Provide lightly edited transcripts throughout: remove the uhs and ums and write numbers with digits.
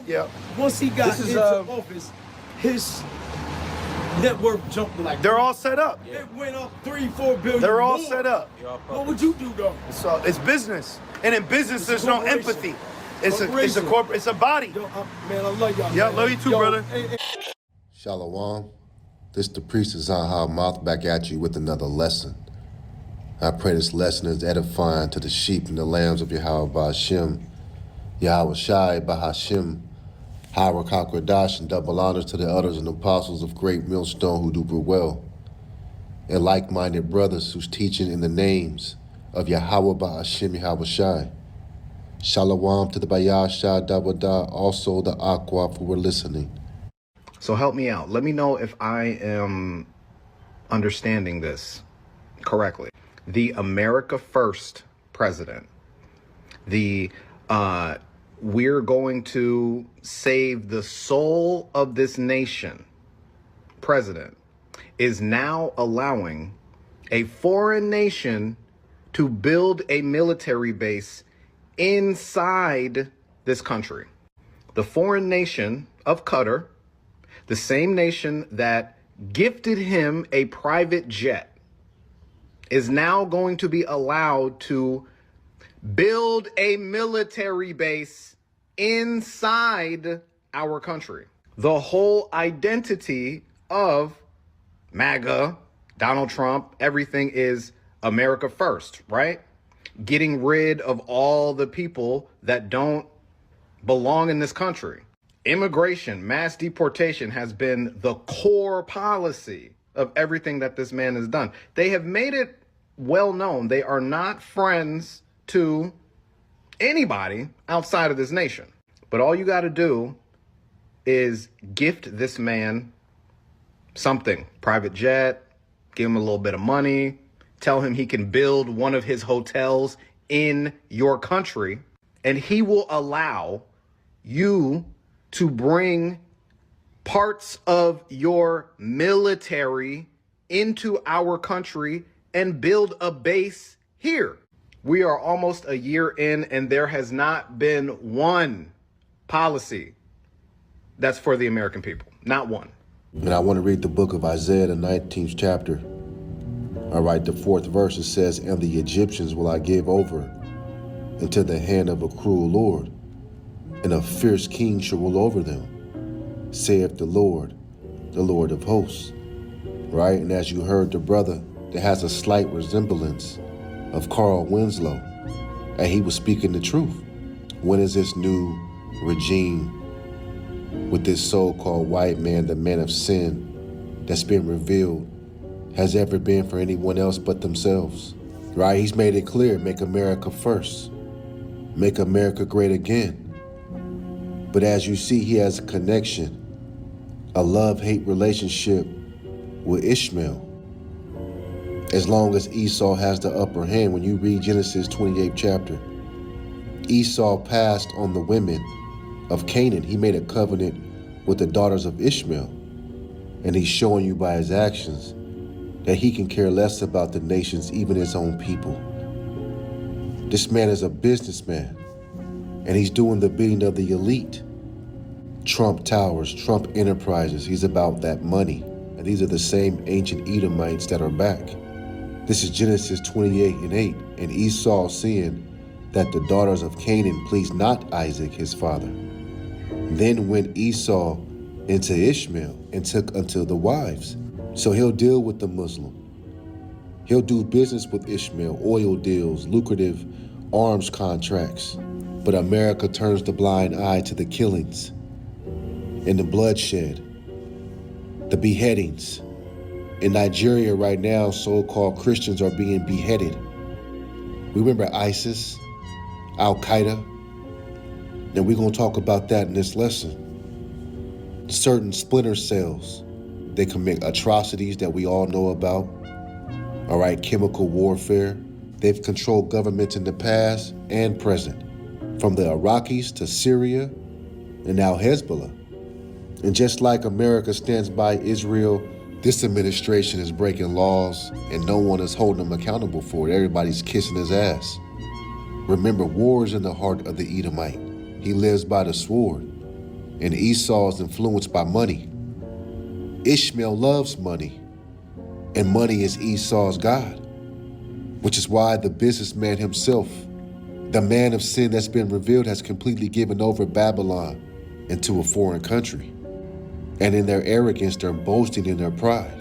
Yeah. Once he got into office, his net worth jumped like. They're all set up. It went up 3-4 billion. They're all more. set up. What would you do though? It's business, and in business there's no empathy. It's a corporate. It's a body. Yo, man, I love y'all. Yeah, love you too, brother. Shalom. This the priest of ZAQAN mouth back at you with another lesson. I pray this lesson is edifying to the sheep and the lambs of YAHAWAH BAHASHAM, YAHAWASHI, BAHASHAM, HARAKAKRADASH, and double honors to the elders and apostles of Great Millstone who do well, and like-minded brothers whose teaching in the names of YAHAWAH BAHASHAM, YAHAWASHI. Shalom to the BAHASHAM, THAWADAH, also the AHCH who were listening. So help me out. Let me know if I am understanding this correctly. The America First president, the we're going to save the soul of this nation president is now allowing a foreign nation to build a military base inside this country. The foreign nation of Qatar, the same nation that gifted him a private jet, is now going to be allowed to build a military base inside our country. The whole identity of MAGA, Donald Trump, everything is America first, right? Getting rid of all the people that don't belong in this country. Immigration, mass deportation has been the core policy of everything that this man has done. They have made it well known they are not friends to anybody outside of this nation. But all you got to do is gift this man something, private jet, give him a little bit of money, tell him he can build one of his hotels in your country, and he will allow you to bring parts of your military into our country and build a base here. We are almost a year in and there has not been one policy that's for the American people. Not one. And I want to read the book of Isaiah, the 19th chapter. All right, the 4th verse, it says, "And the Egyptians will I give over into the hand of a cruel Lord, and a fierce king shall rule over them, saith the Lord of hosts." Right? And as you heard the brother, that has a slight resemblance of Carl Winslow, and he was speaking the truth. When is this new regime with this so-called white man, the man of sin, that's been revealed, has ever been for anyone else but themselves? Right? He's made it clear, make America first. Make America great again. But as you see, he has a connection, a love-hate relationship with Ishmael. As long as Esau has the upper hand, when you read Genesis 28th chapter, Esau passed on the women of Canaan. He made a covenant with the daughters of Ishmael. And he's showing you by his actions that he can care less about the nations, even his own people. This man is a businessman, and he's doing the bidding of the elite. Trump Towers, Trump Enterprises, he's about that money. And these are the same ancient Edomites that are back. This is Genesis 28:8, and Esau seeing that the daughters of Canaan pleased not Isaac his father, then went Esau into Ishmael and took unto the wives. So he'll deal with the Muslim. He'll do business with Ishmael, oil deals, lucrative arms contracts. But America turns the blind eye to the killings and the bloodshed, the beheadings. In Nigeria right now, so-called Christians are being beheaded. Remember ISIS, Al-Qaeda? And we're going to talk about that in this lesson. Certain splinter cells, they commit atrocities that we all know about. All right, chemical warfare. They've controlled governments in the past and present, from the Iraqis to Syria and now Hezbollah. And just like America stands by Israel, this administration is breaking laws and no one is holding them accountable for it. Everybody's kissing his ass. Remember, war is in the heart of the Edomite. He lives by the sword. And Esau is influenced by money. Ishmael loves money, and money is Esau's God, which is why the businessman himself, the man of sin that's been revealed, has completely given over Babylon into a foreign country. And in their arrogance, they're boasting in their pride.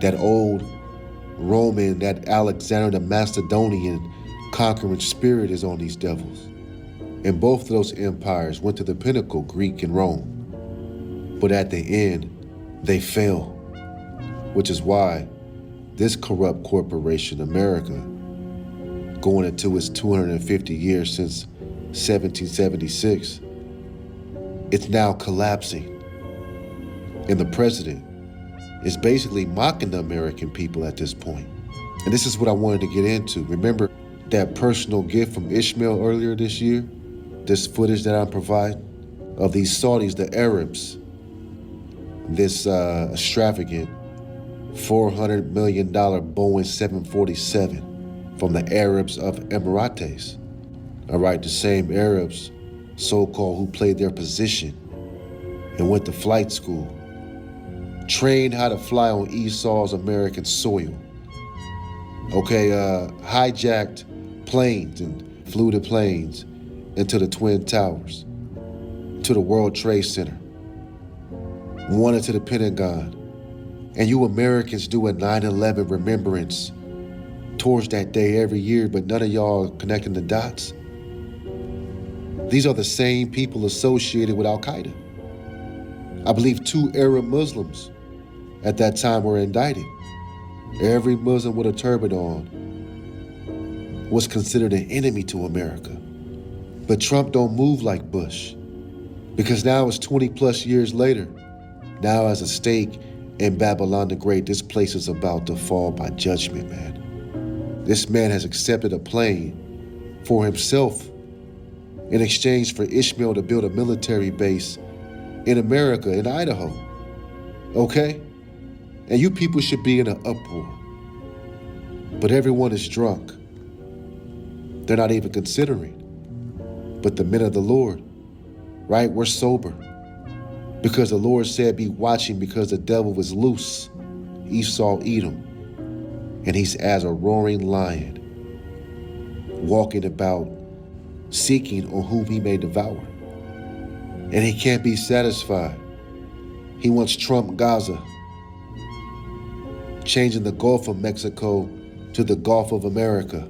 That old Roman, that Alexander the Macedonian conquering spirit is on these devils. And both of those empires went to the pinnacle, Greek and Rome. But at the end, they fell, which is why this corrupt corporation, America, going into its 250 years since 1776, it's now collapsing. And the president is basically mocking the American people at this point. And this is what I wanted to get into. Remember that personal gift from Ishmael earlier this year? This footage that I'm providing of these Saudis, the Arabs, this extravagant $400 million Boeing 747 from the Arabs of Emirates. All right, the same Arabs, so-called, who played their position and went to flight school, trained how to fly on Esau's American soil. Okay, hijacked planes and flew the planes into the Twin Towers, to the World Trade Center, one into the Pentagon. And you Americans do a 9/11 remembrance towards that day every year, but none of y'all are connecting the dots. These are the same people associated with Al-Qaeda. I believe 2 Arab Muslims at that time were indicted. Every Muslim with a turban on was considered an enemy to America. But Trump don't move like Bush, because now it's 20 plus years later. Now as a stake in Babylon the Great, this place is about to fall by judgment, man. This man has accepted a plane for himself in exchange for Ishmael to build a military base in America, in Idaho, okay? And you people should be in an uproar. But everyone is drunk. They're not even considering. But the men of the Lord, right, we're sober. Because the Lord said, be watching, because the devil was loose. Esau eat him. And he's as a roaring lion, walking about, seeking on whom he may devour. And he can't be satisfied. He wants Trump Gaza, changing the Gulf of Mexico to the Gulf of America,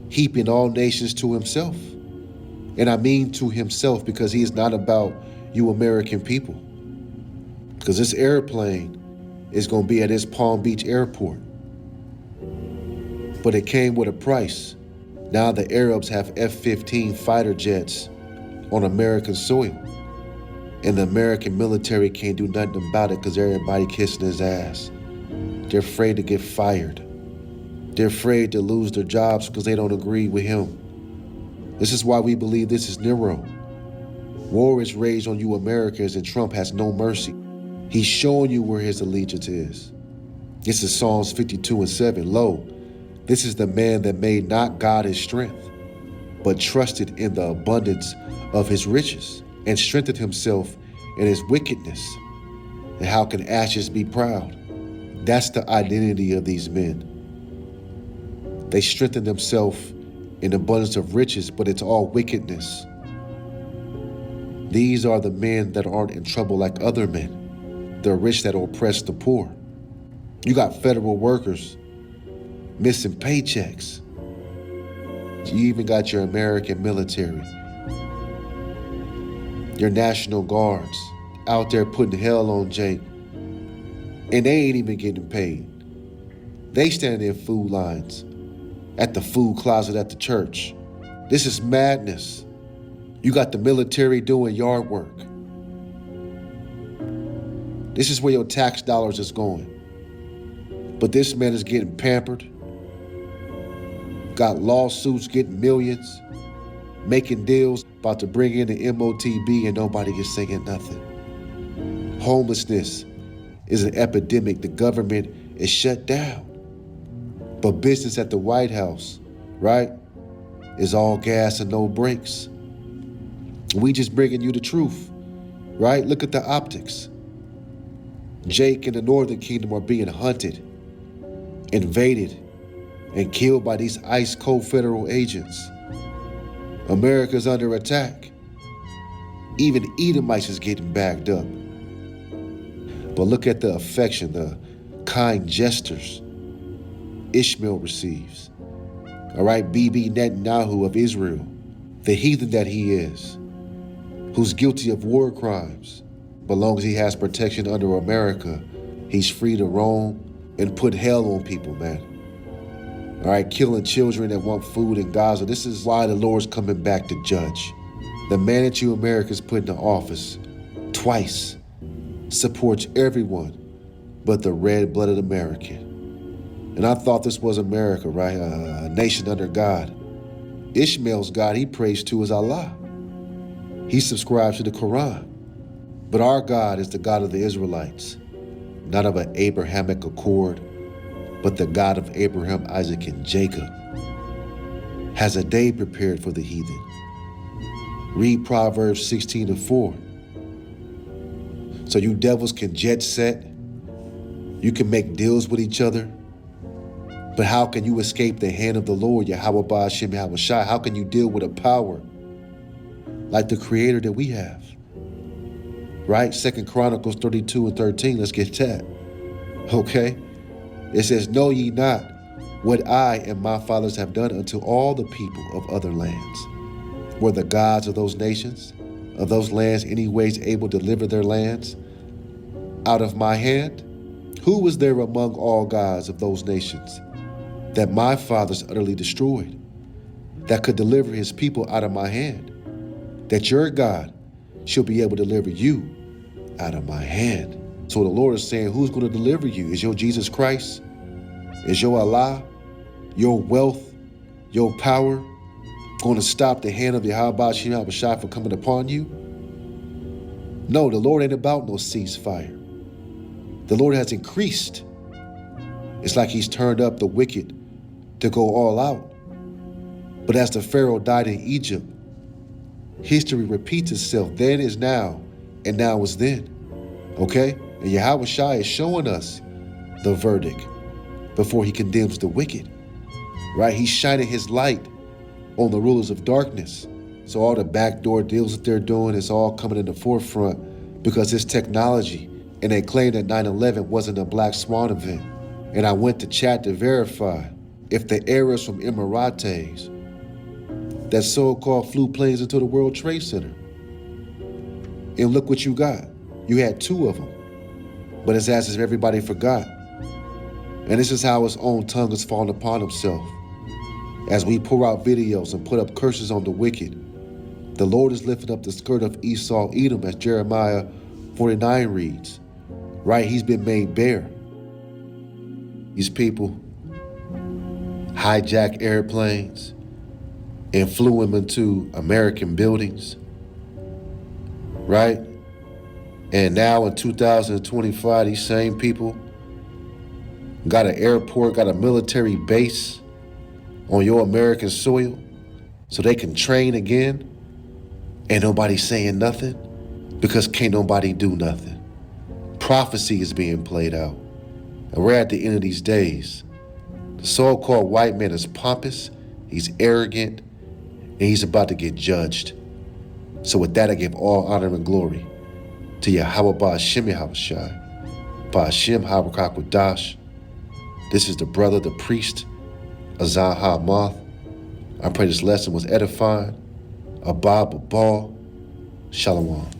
heaping all nations to himself. And I mean to himself, because he is not about you American people. Because this airplane is going to be at his Palm Beach airport. But it came with a price. Now the Arabs have F-15 fighter jets on American soil. And the American military can't do nothing about it because everybody kissing his ass. They're afraid to get fired. They're afraid to lose their jobs because they don't agree with him. This is why we believe this is Nero. War is raged on you Americans, and Trump has no mercy. He's showing you where his allegiance is. This is Psalms 52:7. Lo, this is the man that made not God his strength, but trusted in the abundance of his riches, and strengthened himself in his wickedness. And how can ashes be proud? That's the identity of these men. They strengthen themselves in abundance of riches, but it's all wickedness. These are the men that aren't in trouble like other men. The rich that oppress the poor. You got federal workers missing paychecks. You even got your American military, your National Guards out there putting hell on Jake. And they ain't even getting paid. They stand in food lines at the food closet at the church. This is madness. You got the military doing yard work. This is where your tax dollars is going. But this man is getting pampered, got lawsuits, getting millions, making deals, about to bring in the MOTB, and nobody is saying nothing. Homelessness is an epidemic. The government is shut down. But business at the White House, right, is all gas and no brakes. We just bringing you the truth, right? Look at the optics. Jake and the Northern Kingdom are being hunted, invaded, and killed by these ice cold federal agents. America's under attack. Even Edomites is getting backed up. But look at the affection, the kind gestures Ishmael receives. All right, Bibi Netanyahu of Israel, the heathen that he is, who's guilty of war crimes, but long as he has protection under America, he's free to roam and put hell on people, man. All right, killing children that want food in Gaza. This is why the Lord's coming back to judge. The man that you Americans put in office twice supports everyone but the red-blooded American. And I thought this was America, right? A nation under God. Ishmael's God he prays to is Allah. He subscribes to the Quran. But our God is the God of the Israelites, not of an Abrahamic accord, but the God of Abraham, Isaac, and Jacob. Has a day prepared for the heathen. Read Proverbs 16:4. So you devils can jet set. You can make deals with each other. But how can you escape the hand of the Lord, YAHAWAH, BAHASHAM, YAHAWASHI? How can you deal with a power like the Creator that we have? Right? 2 Chronicles 32:13. Let's get that. Okay? It says, know ye not what I and my fathers have done unto all the people of other lands? Were the gods of those nations, of those lands, anyways able to deliver their lands out of my hand? Who was there among all gods of those nations that my fathers utterly destroyed, that could deliver his people out of my hand? That your God shall be able to deliver you out of my hand. So the Lord is saying, who's going to deliver you? Is your Jesus Christ? Is your Allah, your wealth, your power going to stop the hand of YAHAWAH, BAHASHAM, YAHAWASHI from coming upon you? No, the Lord ain't about no ceasefire. The Lord has increased. It's like he's turned up the wicked to go all out. But as the Pharaoh died in Egypt, history repeats itself. Then is now, and now is then. Okay? And YAHAWASHI is showing us the verdict before he condemns the wicked. Right? He's shining his light on the rulers of darkness. So all the backdoor deals that they're doing is all coming in the forefront because it's technology. And they claim that 9/11 wasn't a black swan event. And I went to chat to verify if the errors from Emirates that so-called flew planes into the World Trade Center. And look what you got. You had 2 of them. But it's as if everybody forgot. And this is how his own tongue has fallen upon himself. As we pour out videos and put up curses on the wicked, the Lord is lifting up the skirt of Esau, Edom, as Jeremiah 49 reads. Right? He's been made bare. These people hijack airplanes and flew them into American buildings. Right? And now in 2025, these same people got an airport, got a military base on your American soil so they can train again, and nobody's saying nothing because can't nobody do nothing. Prophecy is being played out, and we're at the end of these days. The so-called white man is pompous, he's arrogant, and he's about to get judged. So with that, I give all honor and glory to YAHAWAH, BAHASHAM, YAHAWASHI, BAHASHAM, HABRAKAKWADASH. This is the brother, the priest, Azah Moth. I pray this lesson was edifying. Abba Babal. Shalom.